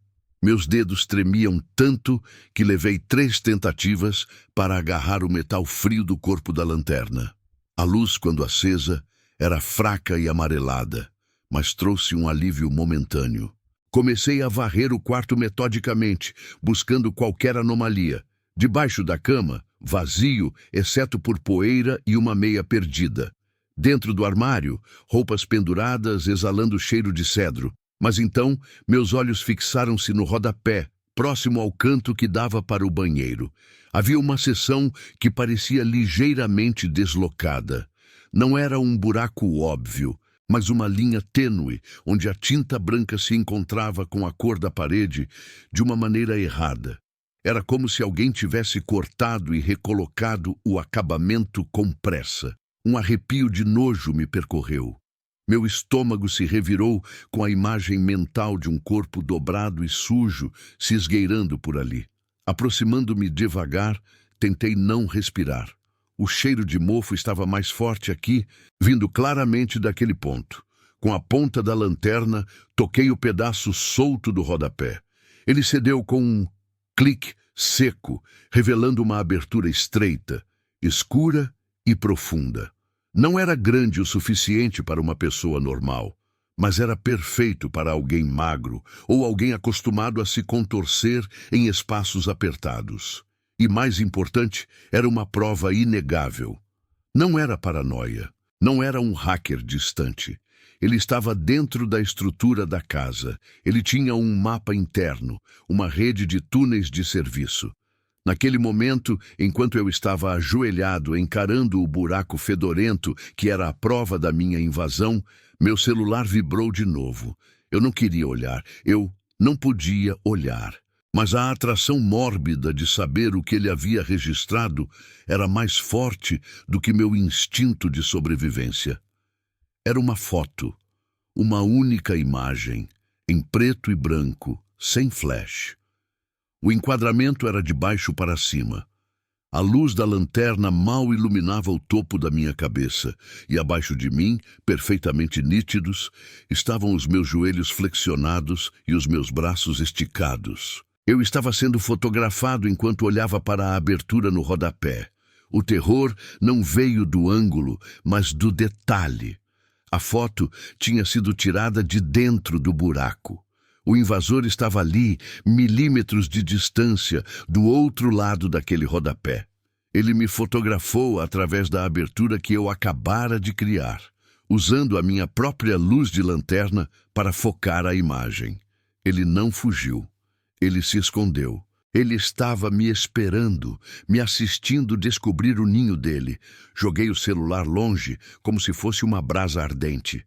Meus dedos tremiam tanto que levei 3 tentativas para agarrar o metal frio do corpo da lanterna. A luz, quando acesa, era fraca e amarelada, mas trouxe um alívio momentâneo. Comecei a varrer o quarto metodicamente, buscando qualquer anomalia. Debaixo da cama, vazio, exceto por poeira e uma meia perdida. Dentro do armário, roupas penduradas exalando cheiro de cedro. Mas então, meus olhos fixaram-se no rodapé, próximo ao canto que dava para o banheiro. Havia uma seção que parecia ligeiramente deslocada. Não era um buraco óbvio, mas uma linha tênue, onde a tinta branca se encontrava com a cor da parede de uma maneira errada. Era como se alguém tivesse cortado e recolocado o acabamento com pressa. Um arrepio de nojo me percorreu. Meu estômago se revirou com a imagem mental de um corpo dobrado e sujo se esgueirando por ali. Aproximando-me devagar, tentei não respirar. O cheiro de mofo estava mais forte aqui, vindo claramente daquele ponto. Com a ponta da lanterna, toquei o pedaço solto do rodapé. Ele cedeu com um clique seco, revelando uma abertura estreita, escura e profunda. Não era grande o suficiente para uma pessoa normal, mas era perfeito para alguém magro ou alguém acostumado a se contorcer em espaços apertados. E mais importante, era uma prova inegável. Não era paranoia, não era um hacker distante. Ele estava dentro da estrutura da casa. Ele tinha um mapa interno, uma rede de túneis de serviço. Naquele momento, enquanto eu estava ajoelhado encarando o buraco fedorento que era a prova da minha invasão, meu celular vibrou de novo. Eu não queria olhar, eu não podia olhar. Mas a atração mórbida de saber o que ele havia registrado era mais forte do que meu instinto de sobrevivência. Era uma foto, uma única imagem, em preto e branco, sem flash. O enquadramento era de baixo para cima. A luz da lanterna mal iluminava o topo da minha cabeça, e abaixo de mim, perfeitamente nítidos, estavam os meus joelhos flexionados e os meus braços esticados. Eu estava sendo fotografado enquanto olhava para a abertura no rodapé. O terror não veio do ângulo, mas do detalhe. A foto tinha sido tirada de dentro do buraco. O invasor estava ali, milímetros de distância, do outro lado daquele rodapé. Ele me fotografou através da abertura que eu acabara de criar, usando a minha própria luz de lanterna para focar a imagem. Ele não fugiu. Ele se escondeu. Ele estava me esperando, me assistindo descobrir o ninho dele. Joguei o celular longe, como se fosse uma brasa ardente.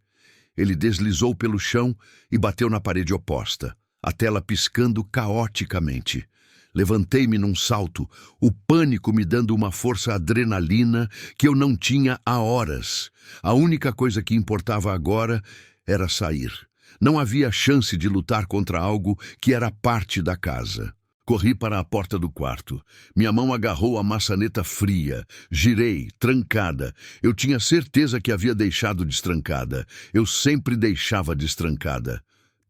Ele deslizou pelo chão e bateu na parede oposta, a tela piscando caoticamente. Levantei-me num salto, o pânico me dando uma força adrenalina que eu não tinha há horas. A única coisa que importava agora era sair. Não havia chance de lutar contra algo que era parte da casa. Corri para a porta do quarto. Minha mão agarrou a maçaneta fria. Girei, trancada. Eu tinha certeza que havia deixado destrancada. Eu sempre deixava destrancada.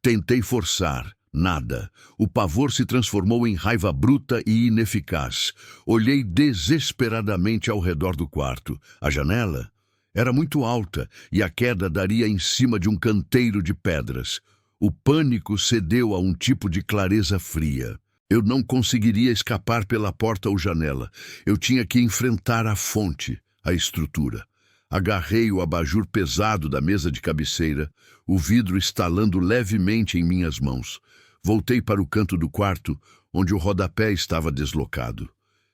Tentei forçar. Nada. O pavor se transformou em raiva bruta e ineficaz. Olhei desesperadamente ao redor do quarto. A janela era muito alta e a queda daria em cima de um canteiro de pedras. O pânico cedeu a um tipo de clareza fria. Eu não conseguiria escapar pela porta ou janela. Eu tinha que enfrentar a fonte, a estrutura. Agarrei o abajur pesado da mesa de cabeceira, o vidro estalando levemente em minhas mãos. Voltei para o canto do quarto, onde o rodapé estava deslocado.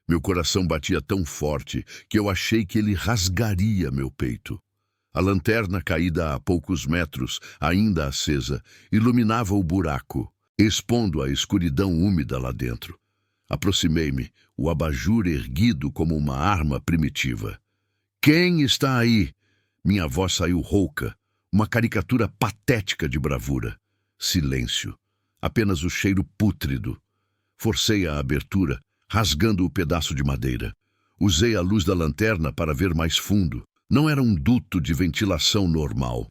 Meu coração batia tão forte que eu achei que ele rasgaria meu peito. A lanterna, caída a poucos metros, ainda acesa, iluminava o buraco, expondo a escuridão úmida lá dentro. Aproximei-me, o abajur erguido como uma arma primitiva. "Quem está aí?" Minha voz saiu rouca, uma caricatura patética de bravura. Silêncio. Apenas o cheiro pútrido. Forcei a abertura, rasgando o pedaço de madeira. Usei a luz da lanterna para ver mais fundo. Não era um duto de ventilação normal.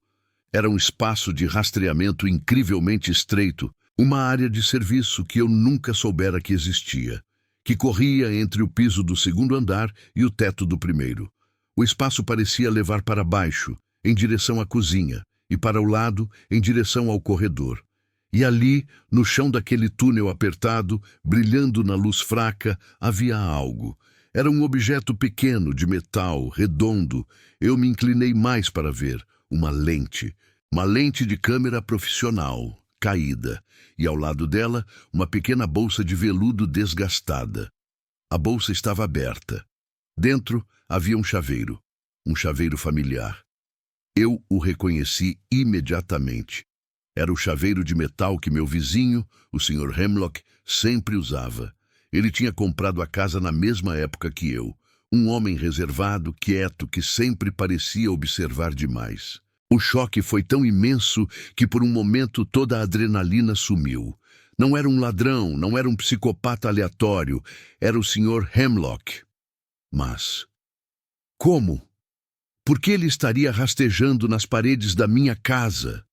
Era um espaço de rastreamento incrivelmente estreito, uma área de serviço que eu nunca soubera que existia, que corria entre o piso do segundo andar e o teto do primeiro. O espaço parecia levar para baixo, em direção à cozinha, e para o lado, em direção ao corredor. E ali, no chão daquele túnel apertado, brilhando na luz fraca, havia algo. Era um objeto pequeno, de metal, redondo. Eu me inclinei mais para ver. Uma lente de câmera profissional, caída, e ao lado dela, uma pequena bolsa de veludo desgastada. A bolsa estava aberta. Dentro havia um chaveiro familiar. Eu o reconheci imediatamente. Era o chaveiro de metal que meu vizinho, o Sr. Hemlock, sempre usava. Ele tinha comprado a casa na mesma época que eu. Um homem reservado, quieto, que sempre parecia observar demais. O choque foi tão imenso que por um momento toda a adrenalina sumiu. Não era um ladrão, não era um psicopata aleatório, era o Sr. Hemlock. Mas como? Por que ele estaria rastejando nas paredes da minha casa?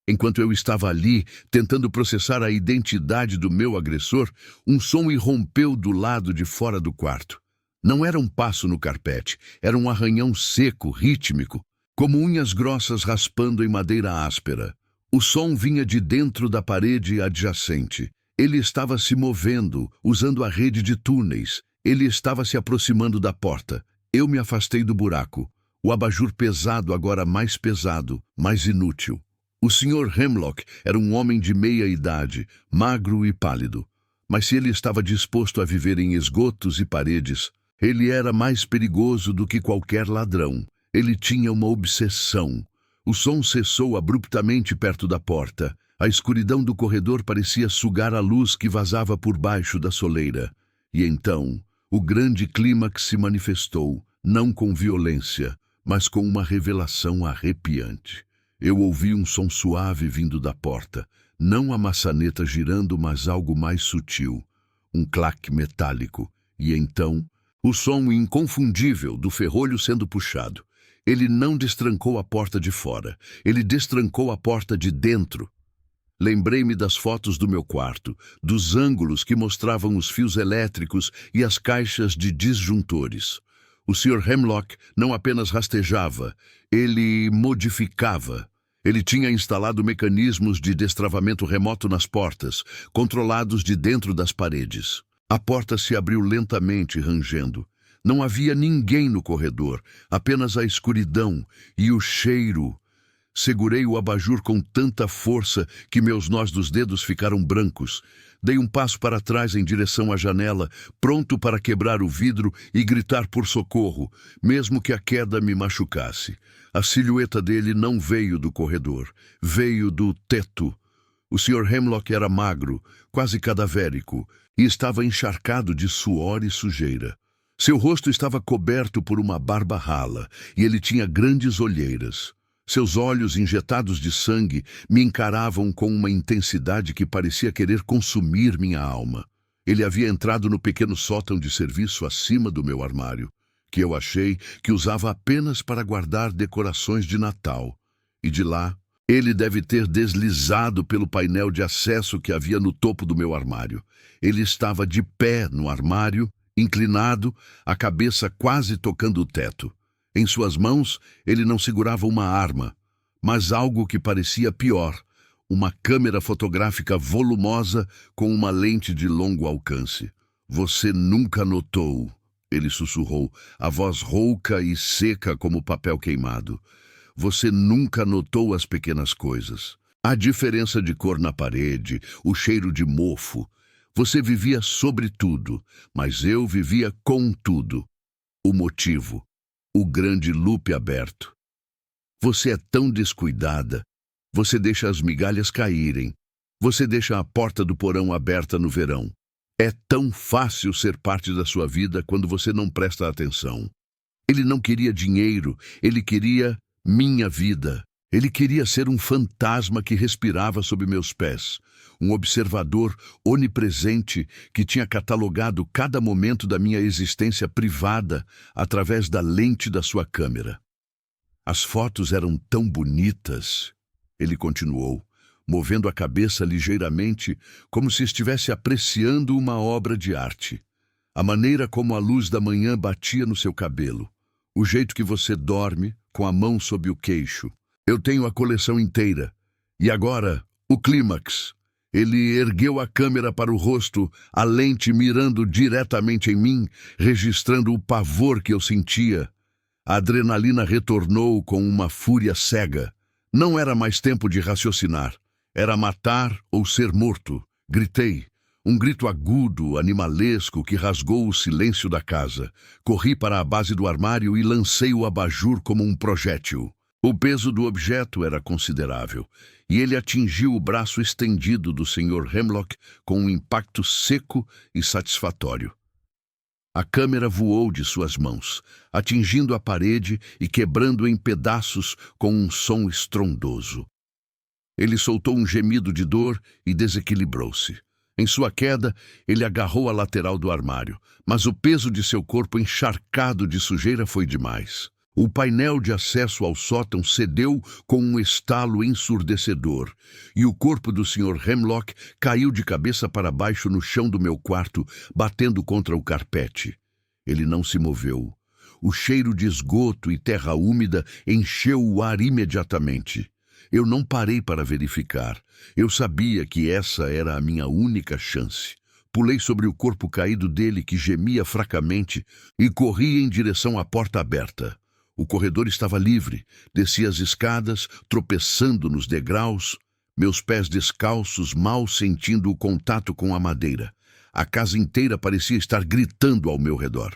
Enquanto eu estava ali, tentando processar a identidade do meu agressor, um som irrompeu do lado de fora do quarto. Não era um passo no carpete, era um arranhão seco, rítmico, como unhas grossas raspando em madeira áspera. O som vinha de dentro da parede adjacente. Ele estava se movendo, usando a rede de túneis. Ele estava se aproximando da porta. Eu me afastei do buraco. O abajur pesado, agora mais pesado, mais inútil. O Sr. Hemlock era um homem de meia idade, magro e pálido. Mas se ele estava disposto a viver em esgotos e paredes, ele era mais perigoso do que qualquer ladrão. Ele tinha uma obsessão. O som cessou abruptamente perto da porta. A escuridão do corredor parecia sugar a luz que vazava por baixo da soleira. E então, o grande clímax se manifestou, não com violência, mas com uma revelação arrepiante. Eu ouvi um som suave vindo da porta, não a maçaneta girando, mas algo mais sutil, um claque metálico, e então, o som inconfundível do ferrolho sendo puxado. Ele não destrancou a porta de fora, ele destrancou a porta de dentro. Lembrei-me das fotos do meu quarto, dos ângulos que mostravam os fios elétricos e as caixas de disjuntores. O Sr. Hemlock não apenas rastejava, ele modificava. Ele tinha instalado mecanismos de destravamento remoto nas portas, controlados de dentro das paredes. A porta se abriu lentamente, rangendo. Não havia ninguém no corredor, apenas a escuridão e o cheiro. Segurei o abajur com tanta força que meus nós dos dedos ficaram brancos. Dei um passo para trás em direção à janela, pronto para quebrar o vidro e gritar por socorro, mesmo que a queda me machucasse. A silhueta dele não veio do corredor, veio do teto. O Sr. Hemlock era magro, quase cadavérico, e estava encharcado de suor e sujeira. Seu rosto estava coberto por uma barba rala, e ele tinha grandes olheiras. Seus olhos injetados de sangue me encaravam com uma intensidade que parecia querer consumir minha alma. Ele havia entrado no pequeno sótão de serviço acima do meu armário, que eu achei que usava apenas para guardar decorações de Natal. E de lá, ele deve ter deslizado pelo painel de acesso que havia no topo do meu armário. Ele estava de pé no armário, inclinado, a cabeça quase tocando o teto. Em suas mãos, ele não segurava uma arma, mas algo que parecia pior, uma câmera fotográfica volumosa com uma lente de longo alcance. "Você nunca notou", ele sussurrou, a voz rouca e seca como papel queimado. "Você nunca notou as pequenas coisas. A diferença de cor na parede, o cheiro de mofo. Você vivia sobre tudo, mas eu vivia com tudo. O motivo. O grande loop aberto. Você é tão descuidada. Você deixa as migalhas caírem. Você deixa a porta do porão aberta no verão. É tão fácil ser parte da sua vida quando você não presta atenção." Ele não queria dinheiro, ele queria minha vida. Ele queria ser um fantasma que respirava sob meus pés, um observador onipresente que tinha catalogado cada momento da minha existência privada através da lente da sua câmera. "As fotos eram tão bonitas", ele continuou, movendo a cabeça ligeiramente, como se estivesse apreciando uma obra de arte. "A maneira como a luz da manhã batia no seu cabelo, o jeito que você dorme, com a mão sob o queixo. Eu tenho a coleção inteira. E agora, o clímax." Ele ergueu a câmera para o rosto, a lente mirando diretamente em mim, registrando o pavor que eu sentia. A adrenalina retornou com uma fúria cega. Não era mais tempo de raciocinar. Era matar ou ser morto. Gritei. Um grito agudo, animalesco, que rasgou o silêncio da casa. Corri para a base do armário e lancei o abajur como um projétil. O peso do objeto era considerável, e ele atingiu o braço estendido do Sr. Hemlock com um impacto seco e satisfatório. A câmera voou de suas mãos, atingindo a parede e quebrando em pedaços com um som estrondoso. Ele soltou um gemido de dor e desequilibrou-se. Em sua queda, ele agarrou a lateral do armário, mas o peso de seu corpo encharcado de sujeira foi demais. O painel de acesso ao sótão cedeu com um estalo ensurdecedor, e o corpo do Sr. Hemlock caiu de cabeça para baixo no chão do meu quarto, batendo contra o carpete. Ele não se moveu. O cheiro de esgoto e terra úmida encheu o ar imediatamente. Eu não parei para verificar. Eu sabia que essa era a minha única chance. Pulei sobre o corpo caído dele, que gemia fracamente, e corri em direção à porta aberta. O corredor estava livre. Desci as escadas, tropeçando nos degraus, meus pés descalços, mal sentindo o contato com a madeira. A casa inteira parecia estar gritando ao meu redor.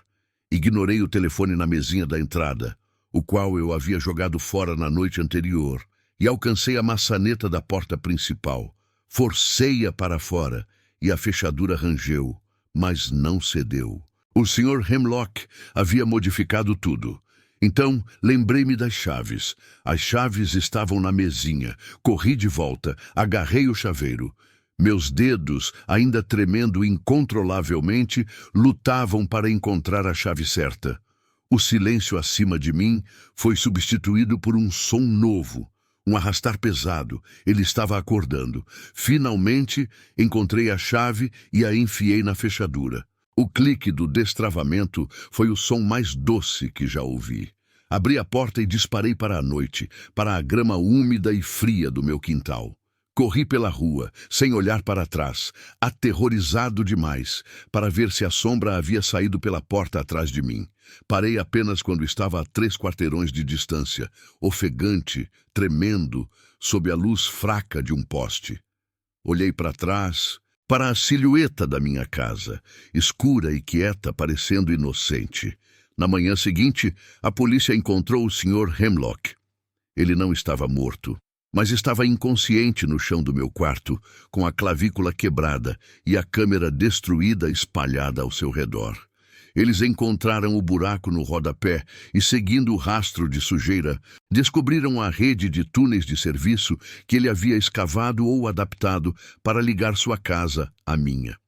Ignorei o telefone na mesinha da entrada, o qual eu havia jogado fora na noite anterior, e alcancei a maçaneta da porta principal. Forcei-a para fora, e a fechadura rangeu, mas não cedeu. O Sr. Hemlock havia modificado tudo. Então, lembrei-me das chaves. As chaves estavam na mesinha. Corri de volta, agarrei o chaveiro. Meus dedos, ainda tremendo incontrolavelmente, lutavam para encontrar a chave certa. O silêncio acima de mim foi substituído por um som novo, um arrastar pesado. Ele estava acordando. Finalmente, encontrei a chave e a enfiei na fechadura. O clique do destravamento foi o som mais doce que já ouvi. Abri a porta e disparei para a noite, para a grama úmida e fria do meu quintal. Corri pela rua, sem olhar para trás, aterrorizado demais, para ver se a sombra havia saído pela porta atrás de mim. Parei apenas quando estava a 3 quarteirões de distância, ofegante, tremendo, sob a luz fraca de um poste. Olhei para trás, para a silhueta da minha casa, escura e quieta, parecendo inocente. Na manhã seguinte, a polícia encontrou o Sr. Hemlock. Ele não estava morto, mas estava inconsciente no chão do meu quarto, com a clavícula quebrada e a câmera destruída espalhada ao seu redor. Eles encontraram o buraco no rodapé e, seguindo o rastro de sujeira, descobriram a rede de túneis de serviço que ele havia escavado ou adaptado para ligar sua casa à minha.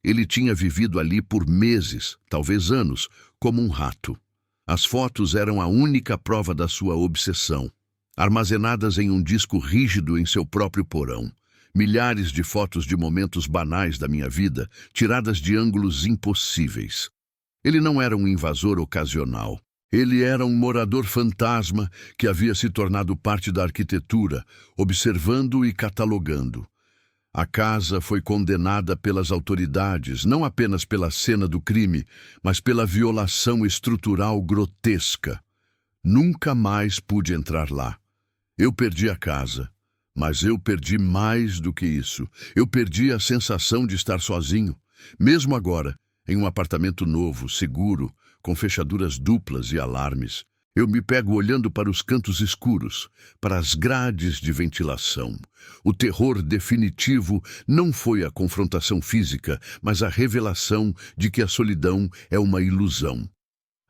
Ele tinha vivido ali por meses, talvez anos, como um rato. As fotos eram a única prova da sua obsessão, armazenadas em um disco rígido em seu próprio porão. Milhares de fotos de momentos banais da minha vida, tiradas de ângulos impossíveis. Ele não era um invasor ocasional. Ele era um morador fantasma que havia se tornado parte da arquitetura, observando e catalogando. A casa foi condenada pelas autoridades, não apenas pela cena do crime, mas pela violação estrutural grotesca. Nunca mais pude entrar lá. Eu perdi a casa, mas eu perdi mais do que isso. Eu perdi a sensação de estar sozinho. Mesmo agora, em um apartamento novo, seguro, com fechaduras duplas e alarmes, eu me pego olhando para os cantos escuros, para as grades de ventilação. O terror definitivo não foi a confrontação física, mas a revelação de que a solidão é uma ilusão.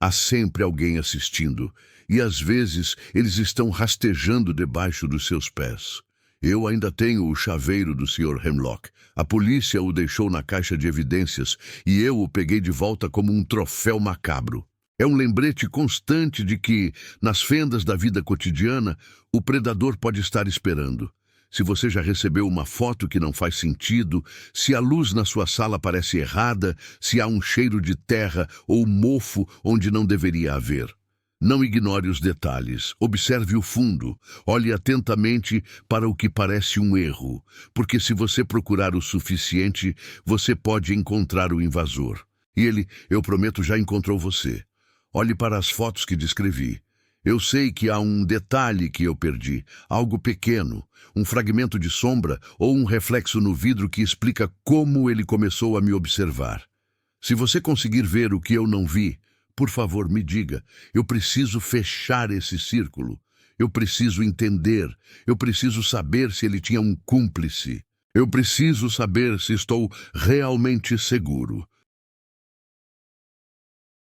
Há sempre alguém assistindo, e às vezes eles estão rastejando debaixo dos seus pés. Eu ainda tenho o chaveiro do Sr. Hemlock. A polícia o deixou na caixa de evidências e eu o peguei de volta como um troféu macabro. É um lembrete constante de que, nas fendas da vida cotidiana, o predador pode estar esperando. Se você já recebeu uma foto que não faz sentido, se a luz na sua sala parece errada, se há um cheiro de terra ou mofo onde não deveria haver. Não ignore os detalhes, observe o fundo, olhe atentamente para o que parece um erro, porque se você procurar o suficiente, você pode encontrar o invasor. E ele, eu prometo, já encontrou você. Olhe para as fotos que descrevi. Eu sei que há um detalhe que eu perdi, algo pequeno, um fragmento de sombra ou um reflexo no vidro que explica como ele começou a me observar. Se você conseguir ver o que eu não vi, por favor, me diga. Eu preciso fechar esse círculo. Eu preciso entender. Eu preciso saber se ele tinha um cúmplice. Eu preciso saber se estou realmente seguro.